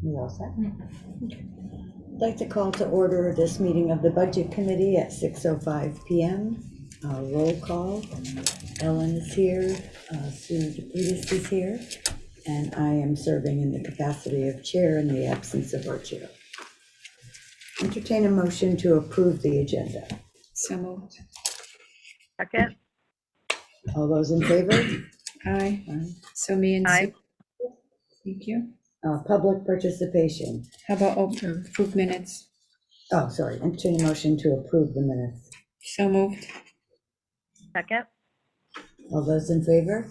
You all set? Okay. I'd like to call to order this meeting of the Budget Committee at 6:05 p.m. Roll call. Ellen is here, Sue DePutis is here, and I am serving in the capacity of chair in the absence of our chair. Entertain a motion to approve the agenda. So moved. Second. All those in favor? Aye. Aye. So me and Aye. Sue. Thank you. Public participation. How about approve minutes? Oh, sorry, entertain a motion to approve the minutes. So moved. Second. All those in favor?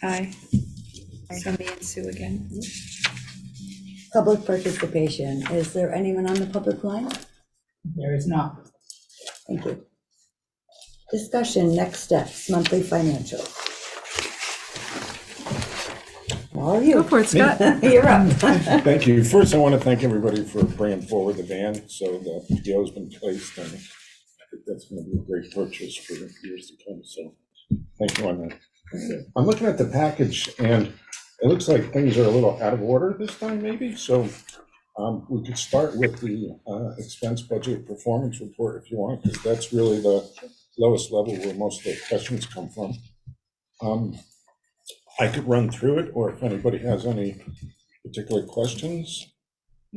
Aye. Aye. So me and Sue again. Public participation. Is there anyone on the public line? There is not. Thank you. Discussion, next steps, monthly financials. All you. Go for it, Scott. You're up. Thank you. First, I want to thank everybody for bringing forward the van. So the PO's been placed, and I think that's going to be a great purchase for years to come. So thank you on that. I'm looking at the package, and it looks like things are a little out of order this time, maybe. So we could start with the expense budget performance report if you want, because that's really the lowest level where most of the questions come from. I could run through it, or if anybody has any particular questions,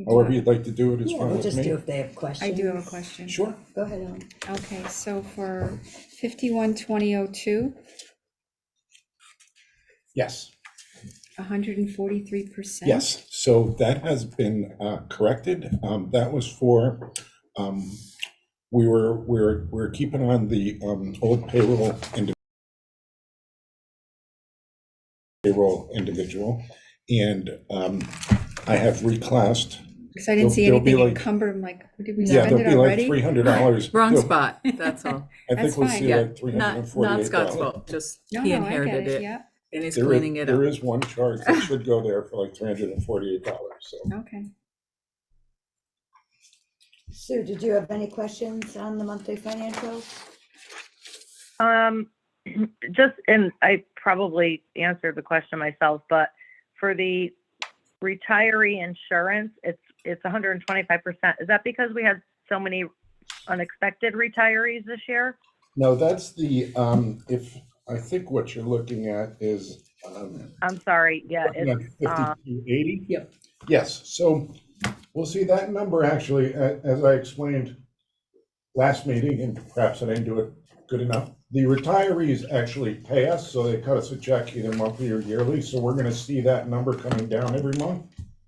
however you'd like to do it is Yeah, fine we'll with just me. do if they have questions. I do have a question. Sure. Go ahead, Ellen. Okay, so for 51-2002, Yes. 143%. Yes. So that has been corrected. That was for we're keeping on the old payroll individual, and I have reclassed. Because I didn't see There'll be anything like- encumbered. I'm like, did we Yeah, spend there'll it be like already? $300. Wrong There'll- spot, that's all. I That's think we'll fine. see Yeah, like not $348. Scott's fault, just No, he no, I get inherited it, it yeah. and he's There is- cleaning it There up. is one charge that should go there for like $348. So Okay. Sue, did you have any questions on the monthly financials? Just, and I probably answered the question myself, but for the retiree insurance, it's 125%. Is that because we had so many unexpected retirees this year? no, that's the if I think what you're looking at is I'm sorry. Yeah, it's 5280. Yep. Yes. So we'll see that number actually, as I explained last meeting, and perhaps I didn't do it good enough. The retirees actually pay us, so they cut us a check either monthly or yearly. So we're going to see that number coming down every month,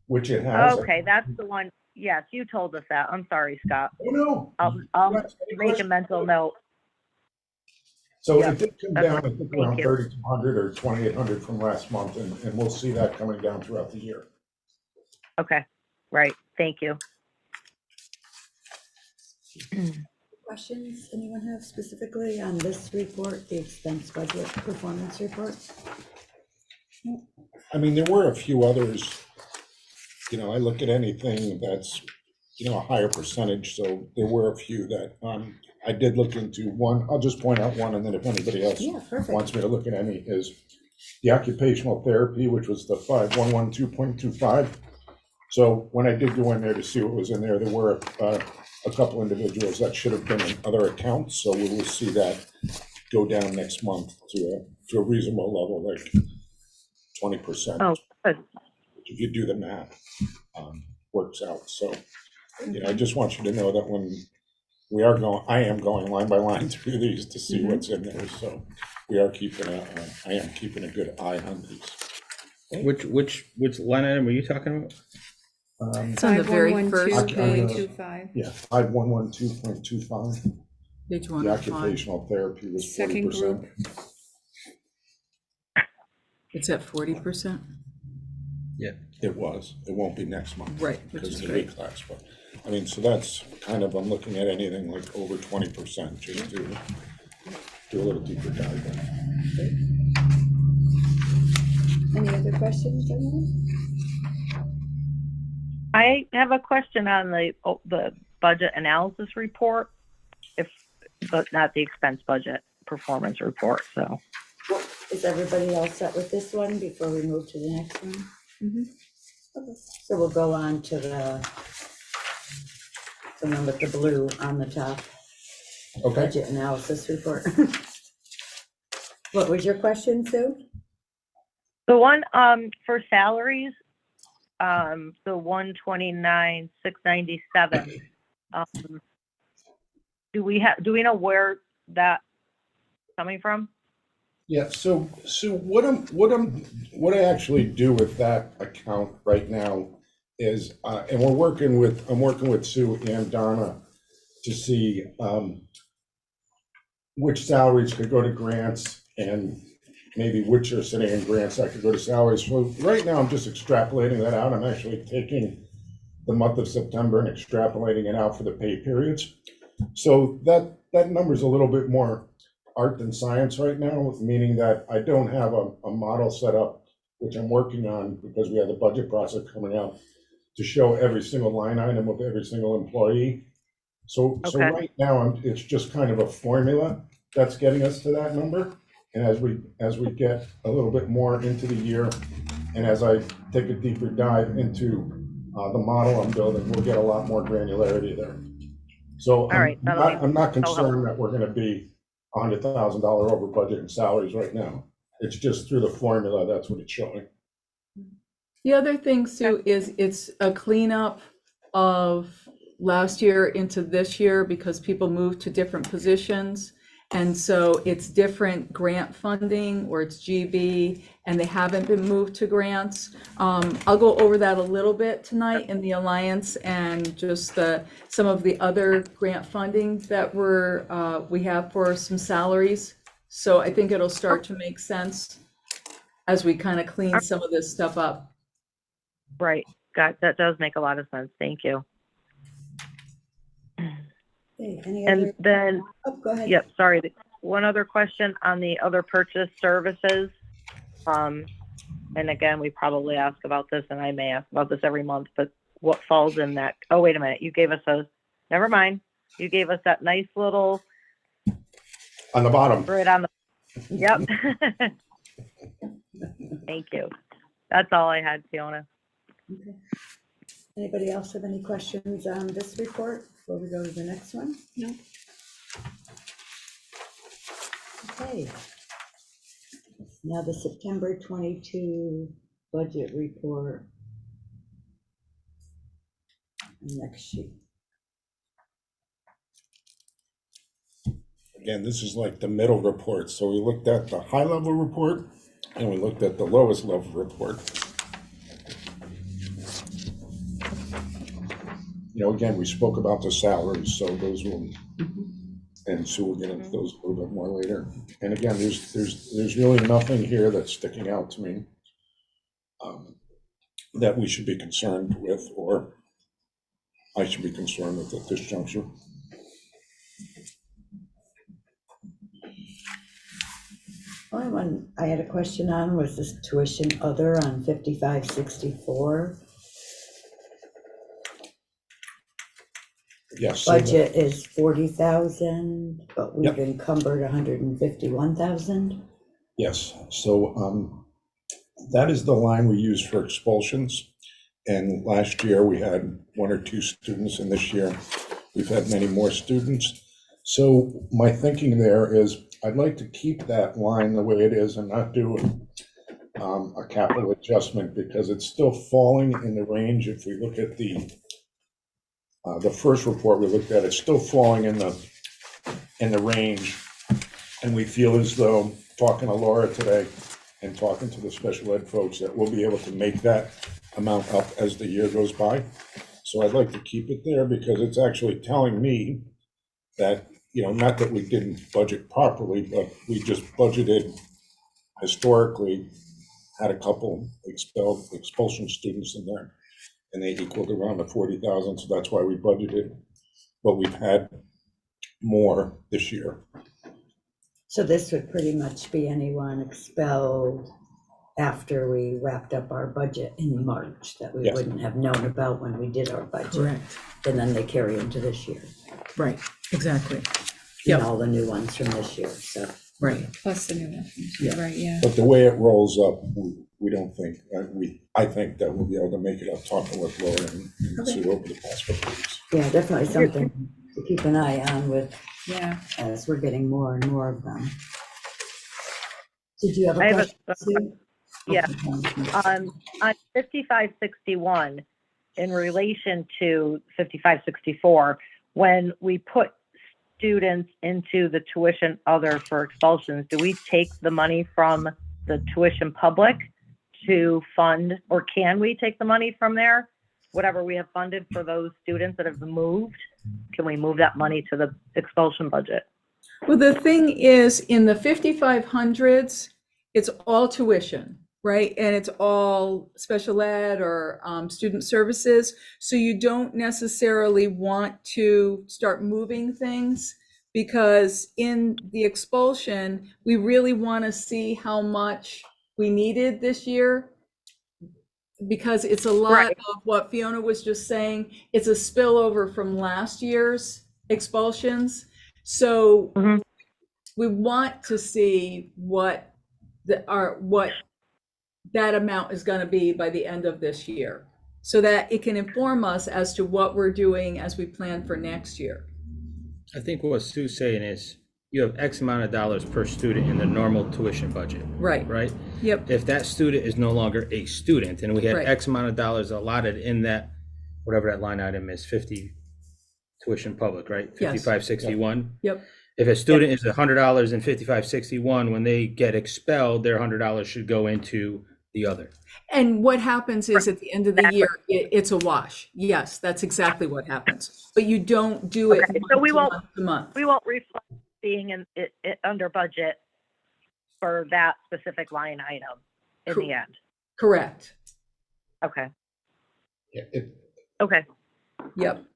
which it has. okay. That's the one. Yes, you told us that. I'm sorry, Scott. Oh no. I'll Yes, any make a questions? mental note. So Yeah, it did come that's down, I fine. think, Thank around you. 3,200 or 2,800 from last month, and we'll see that coming down throughout the year. Okay. Right. Thank you. Questions anyone have specifically on this report, the expense budget performance report? I mean, there were a few others. You know, I look at anything that's, a higher percentage, so there were a few that I did look into. One, I'll just point out one, and then if anybody else Yeah, perfect. wants me to look at any, is the occupational therapy, which was the 5112.25. So when I did go in there to see what was in there, there were a couple individuals that should have been in other accounts, so we will see that go down next month to a reasonable level, like 20%. Oh, good. If you do the math, works out. So, I just want you to know that when I am going line by line through these to see what's in there. So I am keeping a good eye on these. Which line item are you talking about? It's on the very first 5112.25. Yeah, 5112.25. Page The 105. occupational therapy was Second 40%. group. It's at 40%? It was. It won't be next month. Right, which Because is of the great. reclass. But I mean, so that's kind of, I'm looking at anything like over 20% just to do a little deeper dive in. Any other questions, anyone? I have a question on the budget analysis report, but not the expense budget performance report. So Is everybody all set with this one before we move to the next one? Mhm. So we'll go on to the one with the blue on the top, Okay, budget analysis report. What was your question, Sue? The one, for salaries, the 129,697. Do we know where that's coming from? yeah, so what I actually do with that account right now is, and I'm working with Sue and Donna to see, which salaries could go to grants and maybe which are sitting in grants that could go to salaries. So right now, I'm just extrapolating that out. I'm actually taking the month of September and extrapolating it out for the pay periods. So that number is a little bit more art than science right now, meaning that I don't have a model set up, which I'm working on because we have the budget process coming out, to show every single line item of every single employee. So Okay. right now, it's just kind of a formula that's getting us to that number. And as we get a little bit more into the year, and as I take a deeper dive into the model I'm building, we'll get a lot more granularity there. So All right, I'm not that'll help. concerned that we're gonna be $100,000 over budget in salaries right now. It's just through the formula, that's what it's showing. The other thing, Sue, is it's a cleanup of last year into this year because people moved to different positions. And so it's different grant funding, or it's GB, and they haven't been moved to grants. I'll go over that a little bit tonight in the Alliance, and just some of the other grant funding that we have for some salaries. So I think it'll start to make sense as we kind of clean some of this stuff up. Right. That does make a lot of sense. Thank you. Okay, any And other? then, Oh, go ahead. yep, sorry. One other question on the other purchase services. And again, we probably ask about this, and I may ask about this every month, but what falls in that? Oh, wait a minute. You gave us never mind. You gave us that nice little, On the bottom, right on the, yep. Thank you. That's all I had, Fiona. Okay. Anybody else have any questions on this report before we go to the next one? No. Okay. Now the September 22 budget report. Next sheet. again, this is like the middle report. So we looked at the high level report and we looked at the lowest level report. You know, again, we spoke about the salaries, so those will, and Sue will get into those a little bit more later. And again, there's really nothing here that's sticking out to me that we should be concerned with, or I should be concerned with at this juncture. Only one I had a question on was this tuition other on 5564. Yes. so Budget is 40,000, but we've Yep. encumbered 151,000. Yes, so that is the line we use for expulsions. And last year we had 1 or 2 students, and this year we've had many more students. So my thinking there is I'd like to keep that line the way it is and not do a capital adjustment, because it's still falling in the range. If we look at the first report we looked at, it's still falling in the range. And we feel as though, talking to Laura today and talking to the special ed folks, that we'll be able to make that amount up as the year goes by. So I'd like to keep it there, because it's actually telling me that, you know, not that we didn't budget properly, but we just budgeted historically, had a couple expulsion students in there, and they equaled around the 40,000, so that's why we budgeted, but we've had more this year. So this would pretty much be anyone expelled after we wrapped up our budget in March that we Yes. wouldn't have known about when we did our budget. Correct. And then they carry into this year, Right, exactly. and Yep. all the new ones from this year, so. Right. Plus the new one, Yeah. right, yeah. But the way it rolls up, we don't think, I think that we'll be able to make it up, talking with Laura and Sue over the past couple of weeks. Yeah, definitely something to keep an eye on with, Yeah, as we're getting more and more of them. Did you have a I have question, a, Sue? yeah, Okay. on 5561, in relation to 5564, when we put students into the tuition other for expulsions, do we take the money from the tuition public to fund, or can we take the money from there? Whatever we have funded for those students that have moved, can we move that money to the expulsion budget? Well, the thing is, in the 5500s, it's all tuition, right? And it's all special ed or student services. So you don't necessarily want to start moving things, because in the expulsion, we really want to see how much we needed this year, because it's a lot Right. of what Fiona was just saying. It's a spillover from last year's expulsions. So Mhm. we want to see what what that amount is going to be by the end of this year, so that it can inform us as to what we're doing as we plan for next year. I think what Sue's saying is you have X amount of dollars per student in the normal tuition budget, Right. right? Yep. If that student is no longer a student and we had Right. X amount of dollars allotted in that, whatever that line item is, 50 tuition public, right? Yes. 5561. Yep. If a student is $100 in 5561, when they get expelled, their $100 should go into the other. And what happens is at the end of the year, it's a wash. Yes, that's exactly what happens. But you don't do it Okay, so we won't- month to month. We won't reflect being in it under budget for that specific line item in the end. Correct. Okay, Yeah, okay. Yep.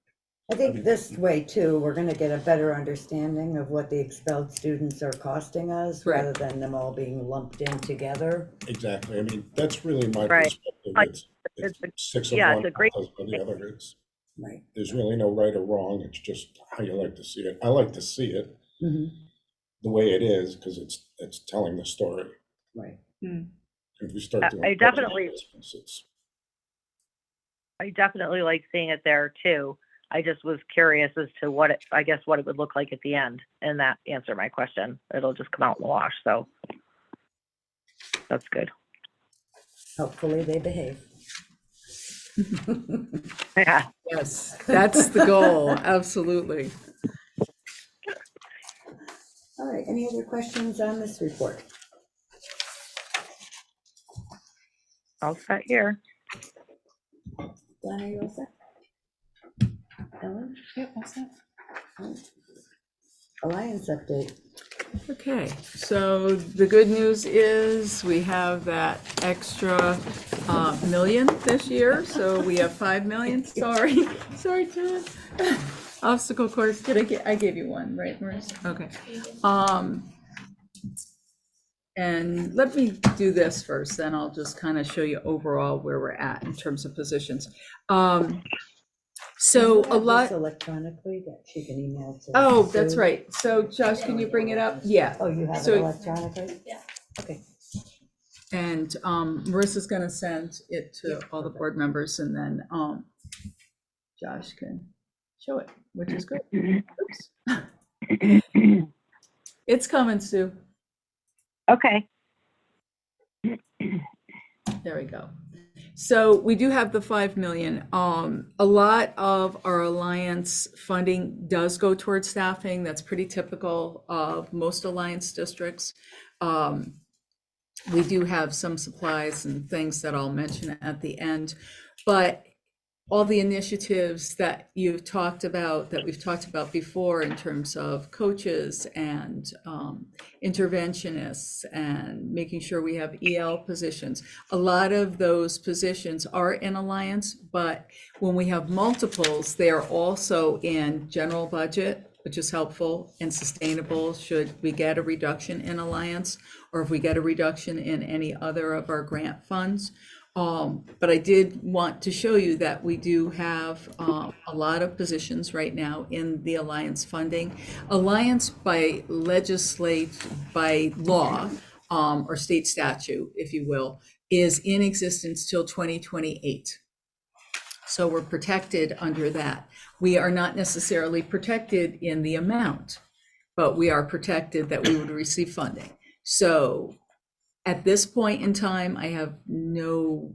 I think this way too, we're gonna get a better understanding of what the expelled students are costing us, Right. rather than them all being lumped in together. Exactly, I mean, that's really my Right. perspective. Like, It's it's six of yeah, one, it's a great- half of the other. It's, Right. there's really no right or wrong, it's just how you like to see it. I like to see it Mhm. the way it is, because it's telling the story. Right. If we start doing. I definitely- It's, I definitely like seeing it there too. I just was curious as to what it would look like at the end, and that answered my question. It'll just come out in the wash, so that's good. Hopefully they behave. Yeah. Yes, that's the goal. Absolutely. All right, any other questions on this report? I'll set here. Donna, you all set? Ellen? yep, that's it. Alliance update. Okay, so the good news is we have that extra million this year, so we have 5 million. Sorry, John. Obstacle course. I gave you one, right, Marissa? Okay. And let me do this first, then I'll just kind of show you overall where we're at in terms of positions. So Can a you have lot. this electronically that she can email to. Oh, that's Sue? right. So Josh, can you bring it up? Yeah. Oh, you have it So- electronically? Yeah. Okay. And Marissa's gonna send it to all the board members, and then Josh can show it, which is good. Oops. It's coming, Sue. Okay. There we go. So we do have the 5 million. A lot of our Alliance funding does go towards staffing. That's pretty typical of most Alliance districts. We do have some supplies and things that I'll mention at the end, but all the initiatives that you've talked about, that we've talked about before in terms of coaches and interventionists and making sure we have EL positions. A lot of those positions are in Alliance, but when we have multiples, they are also in general budget, which is helpful and sustainable should we get a reduction in Alliance, or if we get a reduction in any other of our grant funds. But I did want to show you that we do have a lot of positions right now in the Alliance funding. Alliance by law, or state statute, if you will, is in existence till 2028. So we're protected under that. We are not necessarily protected in the amount, but we are protected that we would receive funding. So at this point in time, I have no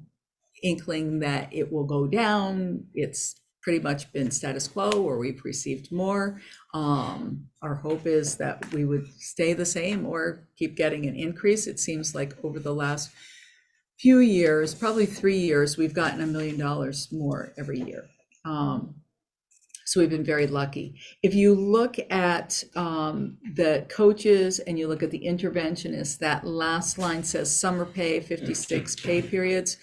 inkling that it will go down. It's pretty much been status quo, or we've received more. Our hope is that we would stay the same or keep getting an increase. It seems like over the last few years, probably 3 years, we've gotten $1 million more every year. So we've been very lucky. If you look at the coaches and you look at the interventionists, that last line says summer pay, 56 pay periods.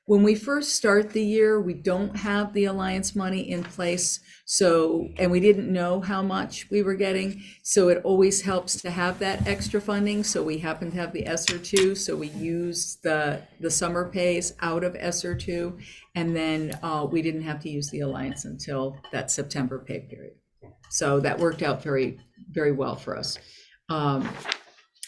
When we first start the year, we don't have the Alliance money in place. So, and we didn't know how much we were getting. So it always helps to have that extra funding. So we happen to have the ESSER 2. So we use the summer pays out of ESSER 2. And then we didn't have to use the Alliance until that September pay period. So that worked out very, very well for us.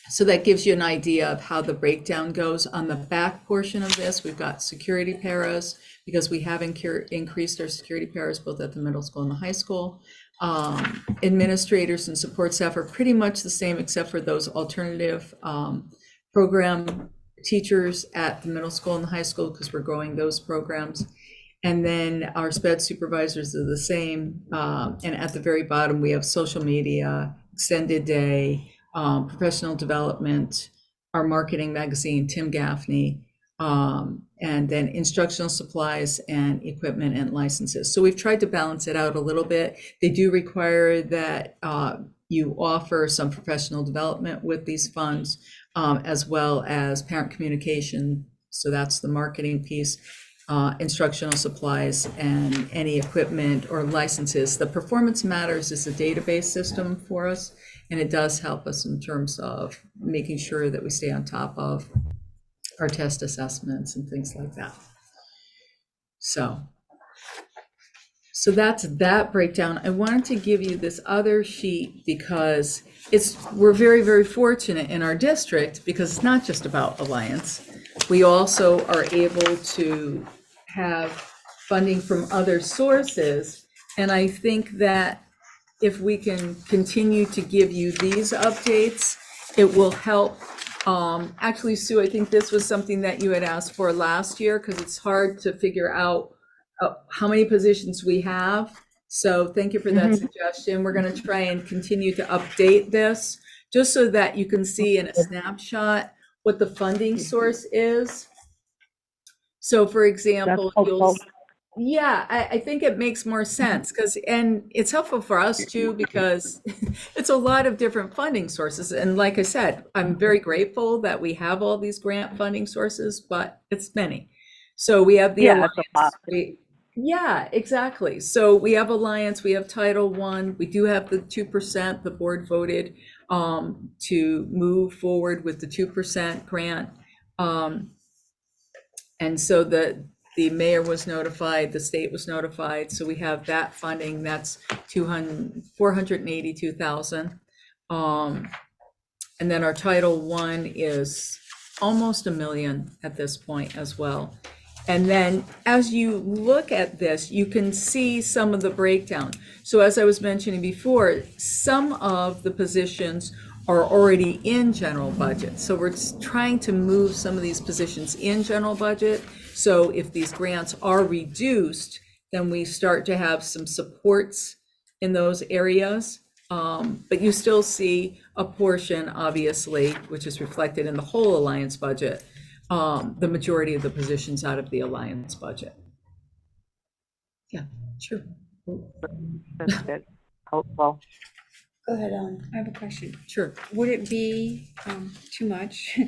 So that gives you an idea of how the breakdown goes. On the back portion of this, we've got security paras, because we have increased our security paras both at the middle school and the high school. Administrators and support staff are pretty much the same, except for those alternative program teachers at the middle school and the high school, because we're growing those programs. And then our SPED supervisors are the same. And at the very bottom, we have social media, extended day, professional development, our marketing magazine, Tim Gaffney, and then instructional supplies and equipment and licenses. So we've tried to balance it out a little bit. They do require that you offer some professional development with these funds, as well as parent communication. So that's the marketing piece, instructional supplies, and any equipment or licenses. The Performance Matters is a database system for us, and it does help us in terms of making sure that we stay on top of our test assessments and things like that. So that's that breakdown. I wanted to give you this other sheet because we're very, very fortunate in our district, because it's not just about Alliance. We also are able to have funding from other sources. And I think that if we can continue to give you these updates, it will help. Actually, Sue, I think this was something that you had asked for last year, because it's hard to figure out how many positions we have. So thank you for that suggestion. We're going to try and continue to update this, just so that you can see in a snapshot what the funding source is. So for example, I think it makes more sense, and it's helpful for us too, because it's a lot of different funding sources. And like I said, I'm very grateful that we have all these grant funding sources, but it's many. So we have the Alliance. Yeah, exactly. So we have Alliance, we have Title I, we do have the 2%. The board voted to move forward with the 2% grant. And so the mayor was notified, the state was notified. So we have that funding, that's $482,000. And then our Title I is almost $1 million at this point as well. And then as you look at this, you can see some of the breakdown. So as I was mentioning before, some of the positions are already in general budget. So we're trying to move some of these positions in general budget. So if these grants are reduced, then we start to have some supports in those areas. But you still see a portion, obviously, which is reflected in the whole Alliance budget, the majority of the positions out of the Alliance budget. Yeah, sure. That's good. Hopeful. Go ahead, Ellen. I have a question. Sure. Would it be too much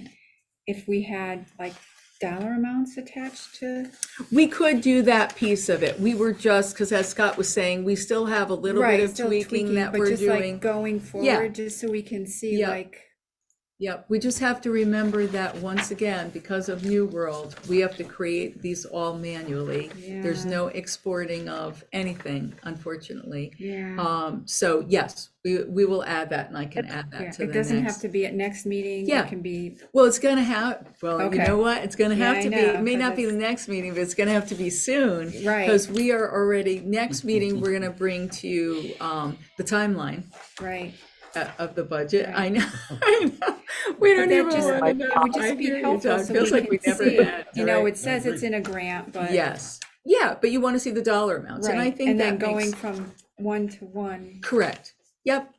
if we had like dollar amounts attached to? We could do that piece of it. We were just, because as Scott was saying, we still have a little bit of still tweaking that but we're just doing. like going forward, just so we can see Yeah. like Yep, we just have to remember that once again, because of New World, we have to create these all manually. There's Yeah. no exporting of anything, unfortunately. Yeah. So yes, we will add that, and I can It's- add Yeah, that to it the doesn't have next. to be at next meeting. Yeah. It can be, Well, it's gonna have, well, you Okay. know what? It's gonna Yeah, have I to be, know, it may 'cause not be the it's- next meeting, but it's gonna have to be soon. Right. Because we are already, next meeting, we're gonna bring to you the timeline right. of the budget. I Right. know, I know. We But don't that even just, wanna it know. would I just be hear you, helpful Todd. so Feels we like we can never see, had, you know, right? it says it's in a grant, but. Yes, yeah, but you wanna see the dollar amounts, and I Right, think and then that going makes, from one to one. correct. Yep,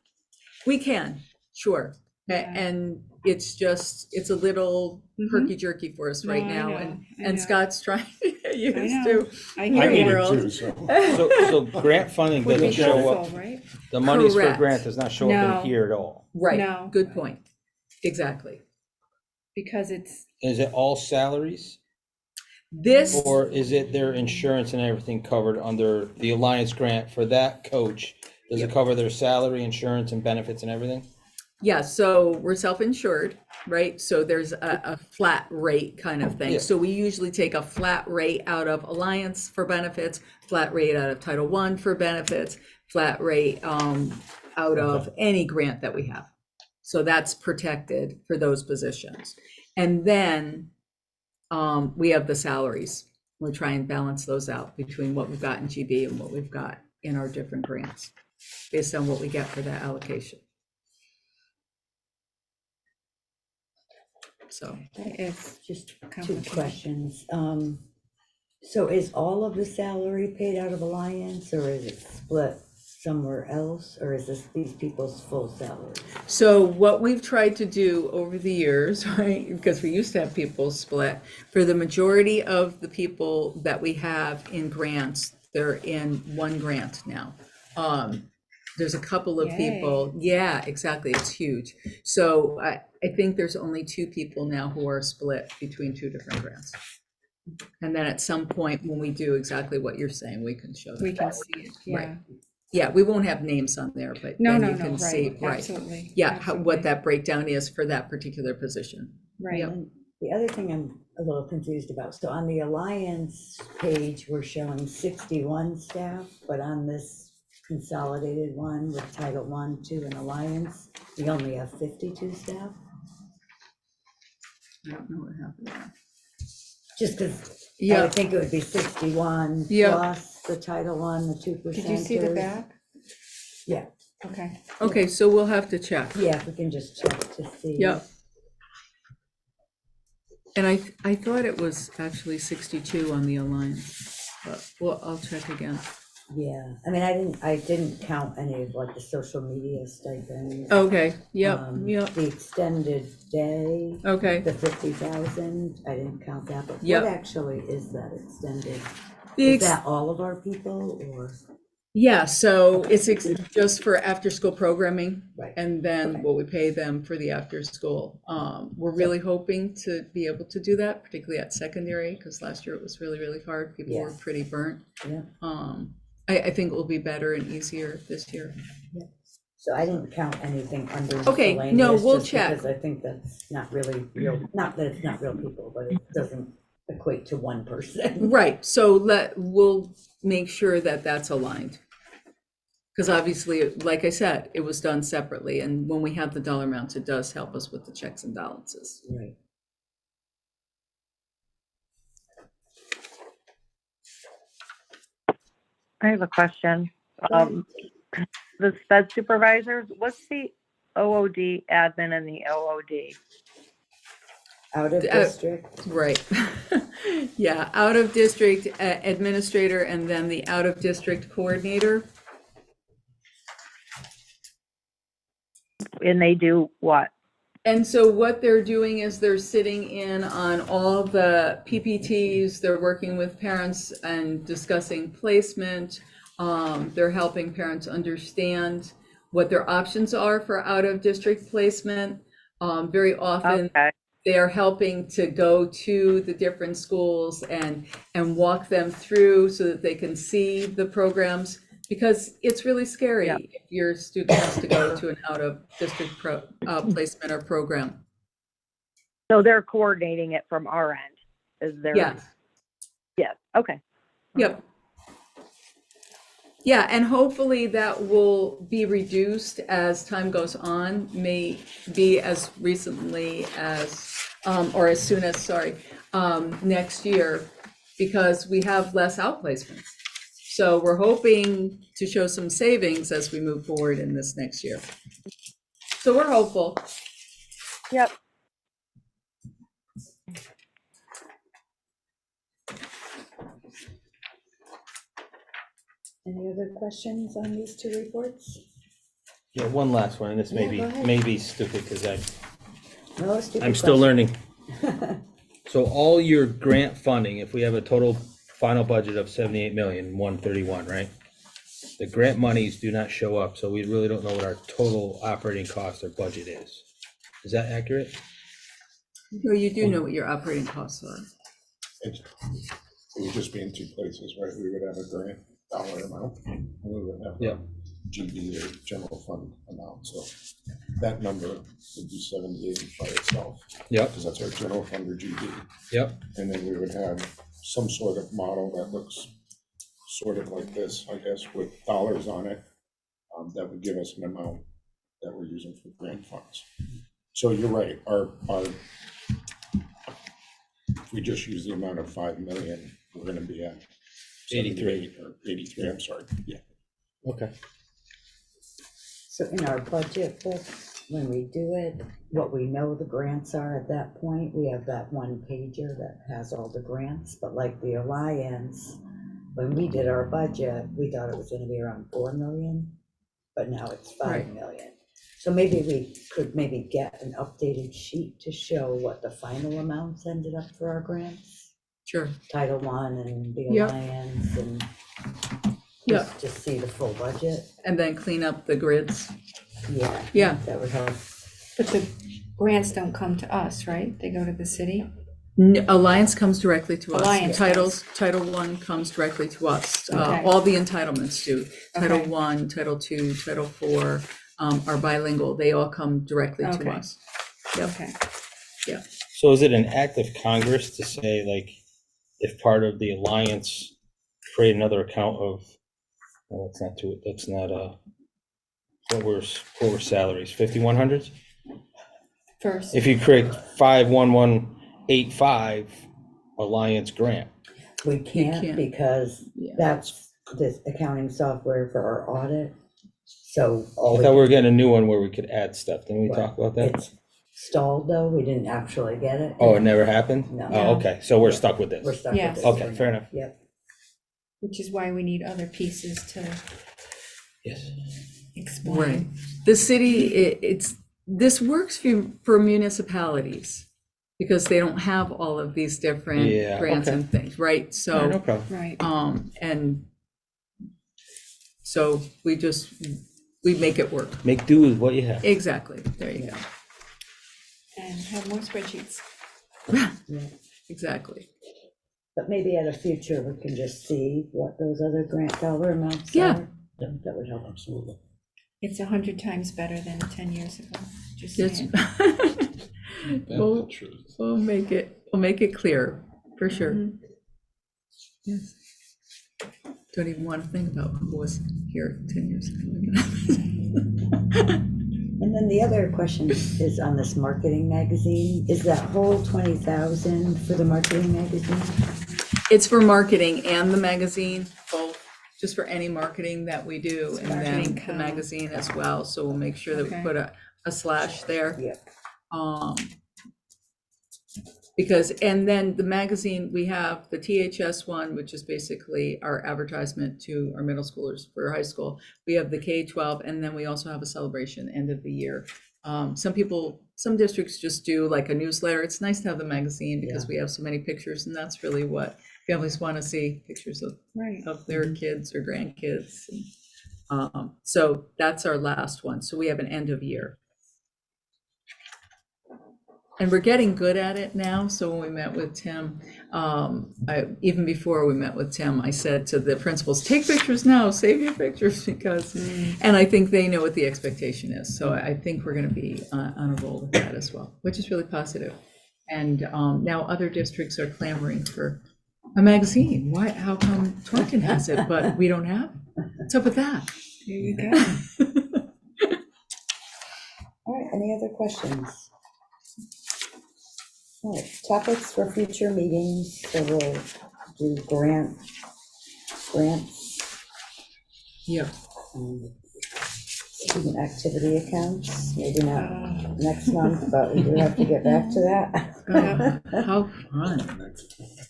we can, sure. Yeah. And it's just, it's a little Mhm. herky-jerky for us right No, I now, know, and I and know. Scott's trying to get I used know. to. I New I hear need you. it World. too, so. So grant funding Would be doesn't show up, helpful, right? the monies for Correct. grant does not show up No. in here at all. Right, No. good point. Exactly. Because it's, Is it all salaries? This, Or is it their insurance and everything covered under the Alliance grant for that coach? Does it cover their salary, insurance, and benefits and everything? yeah, so we're self-insured, right? So there's a flat rate kind of thing. Yeah. So we usually take a flat rate out of Alliance for benefits, flat rate out of Title I for benefits, flat rate out of any grant that we have. So that's protected for those positions. And then we have the salaries. We try and balance those out between what we've got in GB and what we've got in our different grants, based on what we get for that allocation. So, it's Just two complicated. questions. So is all of the salary paid out of Alliance, or is it split somewhere else, or is this these people's full salaries? so what we've tried to do over the years, right, because we used to have people split, for the majority of the people that we have in grants, they're in one grant now. There's a couple of Yay. people, yeah, exactly, it's huge. So I think there's only 2 people now who are split between 2 different grants. And then at some point, when we do exactly what you're saying, we can show We that. can see it, yeah. Right. Yeah, we won't have names on there, but No, then no, you no, can see, right, right. absolutely. Yeah, absolutely. what that breakdown is for that particular position. Right, Yep. And the other thing I'm a little confused about, so on the Alliance page, we're showing 61 staff, but on this consolidated one with Title I, II, and Alliance, we only have 52 staff? I don't know what happened there. Just because I Yeah, would think it would be 61 Yeah. plus the Title I, the 2%. did you see the back? Yeah, Okay, okay, so we'll have to check. yeah, if we can just check to see. Yep. And I thought it was actually 62 on the Alliance, but well, I'll check again. Yeah, I mean, I didn't count any of like the social media stipends. Okay, yep, The extended day, okay. the 50,000, I didn't count that, but Yep. what actually is that extended? The Is ex- that all of our people, or? Yeah, so it's just for after-school programming, Right. and then Okay. what we pay them for the after-school. We're really hoping to be able to do that, particularly at secondary, because last year it was really, really hard. People were Yes. pretty burnt. Yeah, I think it will be better and easier this year. so I didn't count anything under Okay, no, miscellaneous, we'll just check. because I think that's not really real, not that it's not real people, but it doesn't equate to one person. Right, so we'll make sure that that's aligned. Because obviously, like I said, it was done separately, and when we have the dollar amounts, it does help us with the checks and balances. Right. I have a question. The sped supervisors, what's the OOD admin and the OOD? Out of district, Right. Yeah, out of district administrator and then the out of district coordinator. And they do what? And so what they're doing is they're sitting in on all the PPTs, they're working with parents and discussing placement. They're helping parents understand what their options are for out of district placement. Very often, Okay, they are helping to go to the different schools and walk them through so that they can see the programs, because it's really scary Yeah. if your student has to go to an out of district placement or program. So they're coordinating it from our end. Is there? Yes. Yes. Okay. Yep. Yeah, and hopefully that will be reduced as time goes on, may be as recently as, or as soon as, next year, because we have less outplacements. So we're hoping to show some savings as we move forward in this next year. So we're hopeful. Yep. Any other questions on these two reports? Yeah, one last one, and this Yeah, go ahead. may be stupid, because No stupid I'm still question. learning. So all your grant funding, if we have a total final budget of 78,131,000, right? The grant monies do not show up, so we really don't know what our total operating cost or budget is. Is that accurate? No, you do know what your operating costs are. It would just be in two places, right? We would have a grant dollar amount, and we would have Yeah. a GB or general fund amount, so that number would be 78 by itself. Yep. Because that's our general fund or GB. Yep. And then we would have some sort of model that looks sort of like this, I guess, with dollars on it. That would give us an amount that we're using for grant funds. So you're right, if we just use the amount of 5 million, we're gonna be at 83. or 83, I'm sorry, yeah. Okay. So in our budget book, when we do it, what we know the grants are at that point, we have that one pager that has all the grants, but like the Alliance, when we did our budget, we thought it was gonna be around 4 million, but now it's 5 Right. million. So maybe we could maybe get an updated sheet to show what the final amounts ended up for our grants, Sure. Title I and the Yep. Alliance, and Yeah, just see the full budget. and then clean up the grids. Yeah. Yeah. That would help. But the grants don't come to us, right? They go to the city? Alliance comes directly to us. Alliance Title I comes directly to us. Okay. All the entitlements do. Title Okay. I, Title II, Title IV are bilingual. They all come directly to Okay. us. Yep. Okay. So is it an act of Congress to say, like, if part of the alliance, create another account of, well, that's not, what were salaries, 5100s? First, If you create 51185 alliance grant, We can't can't. because Yeah. that's this accounting software for our audit. So I all thought we were getting a new one where we could add stuff. Didn't we talk about that? it's stalled though. We didn't actually get it. Oh, it never happened? No. Oh, okay, so we're Yeah. stuck with We're this. stuck Yes. with this. Okay, for fair now. enough. Yep. which is why we need other pieces to Yes. explain. Right. The city, this works for municipalities because they don't have all of these different Yeah, grants okay. and things, right? No So, problem. Right. and so we make it work. Make do with what you have. Exactly. There you go. And have more spreadsheets. Yeah. Exactly. But maybe at a future, we can just see what those other grant dollar amounts Yeah. are. That would help. Absolutely. It's 100 times better than 10 years ago. Just That's- saying. We'll make it clear, for sure. Mhm. Yes. Don't even want to think about who was here 10 years ago. And then the other question is on this marketing magazine. Is that whole 20,000 for the marketing magazine? It's for marketing and the magazine, both, just for any marketing that we do, and then Marketing the column. magazine as well, so we'll make sure that we Okay. put a slash there. Yep. Because, and then the magazine, we have the THS one, which is basically our advertisement to our middle schoolers for high school. We have the K-12, and then we also have a celebration end of the year. Some districts just do like a newsletter. It's nice to have the magazine because we have so many pictures, and that's really what families want to see, pictures Right. of their kids or grandkids. So that's our last one. So we have an end of year. And we're getting good at it now. So when we met with Tim, even before we met with Tim, I said to the principals, take pictures now, save your pictures, because, and I think they know what the expectation is. So I think we're going to be on a roll with that as well, which is really positive. And now other districts are clamoring for a magazine. Why, how come Torrington has it, but we don't have it? What's up with that? There you go. All right, any other questions? All right, topics for future meetings, so we'll do grants, Yeah. student activity accounts, maybe not next month, but we do have to get back to that. How fun.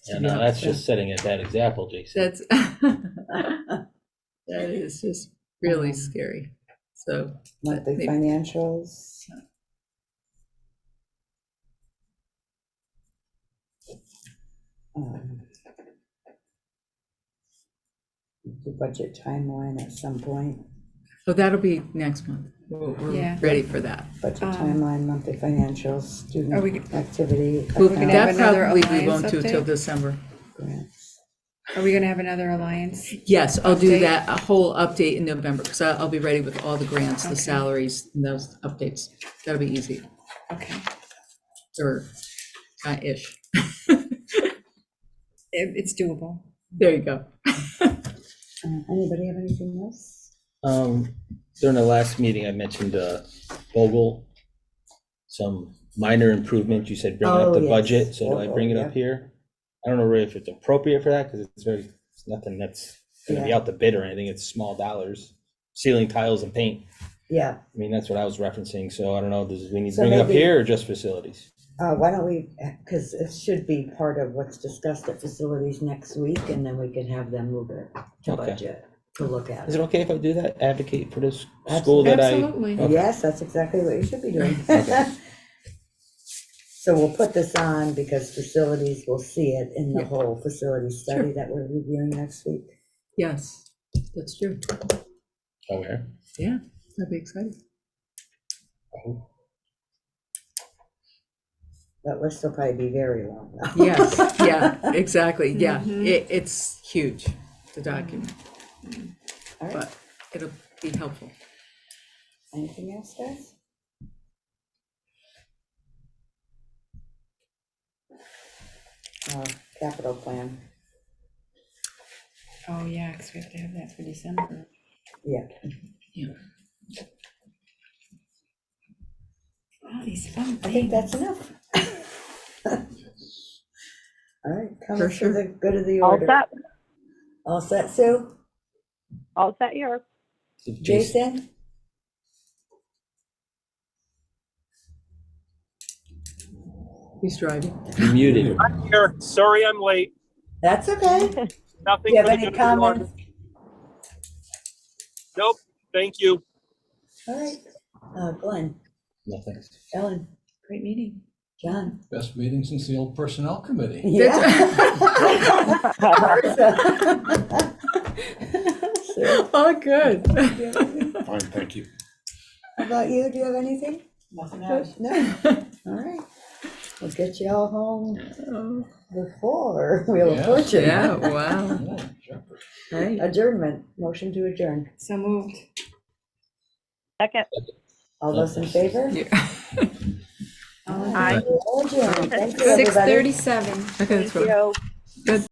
Yeah, no, that's just setting a bad example, Jason. That's, that is just really scary. So. Monthly maybe- financials. The budget timeline at some point, Oh, that'll be next month. We're Yeah. ready for that. budget Um, timeline, monthly financials, Are student we- activity. Well, gonna have that another probably we Alliance won't do till update? December. Grants. Are we gonna have another alliance? Yes, I'll do Update? that, a whole update in November, because I'll be ready with all the grants, the Okay. salaries, and those updates. That'll be easy, Okay. or ish. It's doable. There you go. Anybody have anything else? During the last meeting, I mentioned Vogel, some minor improvements. You said bring up Oh, the yes. budget, so do I bring it Vogel, up here? I don't know really if it's appropriate for that, because it's nothing that's gonna be Yeah. out the bid or anything. It's small dollars, ceiling tiles and paint. Yeah, I mean, that's what I was referencing, so I don't know, does we need to So bring it up maybe- here or just facilities? why don't we, because it should be part of what's discussed at facilities next week, and then we can have them move it to Okay. budget to look at Is it. it okay if I do that? Advocate for this school that I? Absolutely. Okay. Yes, that's exactly what you should be doing. Okay. So we'll put this on because facilities will see it in the Yeah. whole facility study that we're reviewing next week. Yes, that's true. Aware. Yeah, that'd be exciting. Oh. That list will probably be very long. though. Yes, yeah, exactly, yeah. Mhm. It's huge, the document, All right, but it'll be helpful. anything else, guys? Capital plan, Oh, yeah, because we have to have that for December. yeah. All these fun I think things. that's enough. All right, For comments for sure. the good of the All order. set, All set, Sue? all set here. Jason? He's driving. You muted. I'm here. Sorry I'm late. That's okay. Nothing. Do you have for the any good of the order. comments? Nope. Thank you. All right, Glenn, No, thanks. Ellen, Great meeting. John. Best meeting since the old personnel committee. Yeah. Sue, Oh, good. do you have anything? Fine, thank you. How about you? Do you have anything? Nothing Good? else. No? All right. We'll get you all home Oh, before Wheel of Yes. Fortune. yeah, wow. Oh, Jeopardy. Hey, Adjournment, motion to adjourn. So moved. Second, All those in favor? yeah. All in Aye. All adjourned. Thank you, everybody. 6:37. Okay, that's thank fine. you.